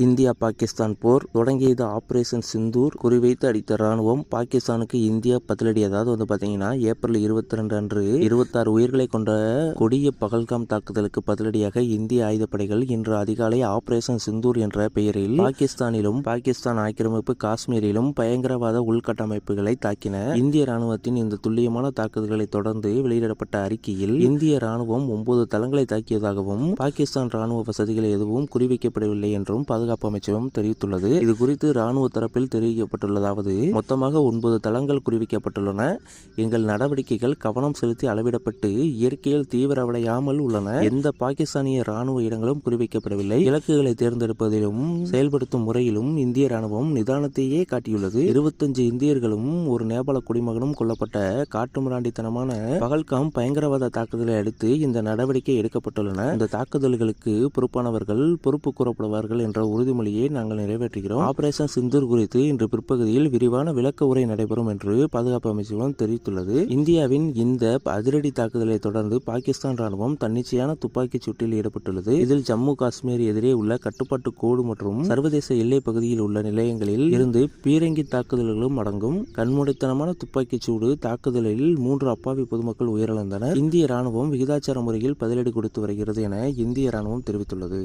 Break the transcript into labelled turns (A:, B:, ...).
A: India Pakistan போர் தொடங்கியது operation Sindoor குறிவைத்து அடித்த ராணுவம் பாகிஸ்தானுக்கு இந்தியா பதிலடி. அதாவது பாத்தீங்கன்னா ஏப்ரல் 22 அன்று 26 உயிர்களை கொண்ட கொடிய பகல்காம் தாக்குதலுக்கு பதிலடியாக இந்திய ஆயுதப்படைகள் இன்று அதிகாலை ஆபரேஷன் சிந்தூர் என்ற பெயரில் பாகிஸ்தானிலும் பாகிஸ்தான் ஆக்கிரமிப்பு காஷ்மீரிலும் பயங்கரவாத உள்கட்டமைப்புகளை தாக்கின. இந்திய ராணுவத்தின் இந்த துல்லியமான தாக்குதல்களை தொடர்ந்து வெளியிடப்பட்ட அறிக்கையில் இந்திய ராணுவம் 9 தளங்களை தாக்கியதாகவும் பாகிஸ்தான் ராணுவ வசதிகள் எதுவும் குறிவைக்கப்படவில்லை என்றும் பாதுகாப்பு அமைச்சகம் தெரிவித்துள்ளது. இது குறித்து ராணுவ தரப்பில் தெரிவிக்கப்பட்டுள்ளதாவது, மொத்தமாக 9 தளங்கள் குறிவிக்கப்பட்டுள்ளன. எங்கள் நடவடிக்கைகள் கவனம் செலுத்தி அளவிடப்பட்டு இயற்கையில் தீவிரமடையாமல் உள்ளன. எந்த பாகிஸ்தானிய ராணுவ இடங்களும் குறிவைக்கப்படவில்லை. இலக்குகளை தேர்ந்தெடுப்பதிலும் செயல்படுத்தும் முறையிலும் இந்திய ராணுவம் நிதானத்தையே காட்டியுள்ளது. 25 இந்தியர்களும் ஒரு நேபாள குடிமகனும் கொல்லப்பட்ட காட்டுமிராண்டித்தனமான பகல்காம் பயங்கரவாத தாக்குதலை அடுத்து இந்த நடவடிக்கை எடுக்கப்பட்டுள்ளன. இந்த தாக்குதல்களுக்கு பொறுப்பானவர்கள் பொறுப்பு கூறப்படுவார்கள் என்ற உறுதிமொழியை நாங்கள் நிறைவேற்றுகிறோம். ஆபரேஷன் சிந்தூர் குறித்து இன்று பிற்பகுதியில் விரிவான விளக்க உரை நடைபெறும் என்று பாதுகாப்பு அமைச்சகம் தெரிவித்துள்ளது. இந்தியாவின் இந்த அதிரடி தாக்குதலை தொடர்ந்து பாகிஸ்தான் ராணுவம் தன்னிச்சையான துப்பாக்கிச் சூட்டில் ஈடுபட்டுள்ளது. இதில் ஜம்மு காஷ்மீர் எதிரே உள்ள கட்டுப்பாட்டு கோடு மற்றும் சர்வதேச எல்லை பகுதியில் உள்ள நிலையங்களில் இருந்து பீரங்கி தாக்குதல்களும் அடங்கும். கண்மூடித்தனமான துப்பாக்கிச் சூடு தாக்குதலில் 3 அப்பாவி பொதுமக்கள் உயிரிழந்தனர். இந்திய ராணுவம் விகிதாச்சார முறையில் பதிலடி கொடுத்து வருகிறது என இந்திய ராணுவம் தெரிவித்துள்ளது.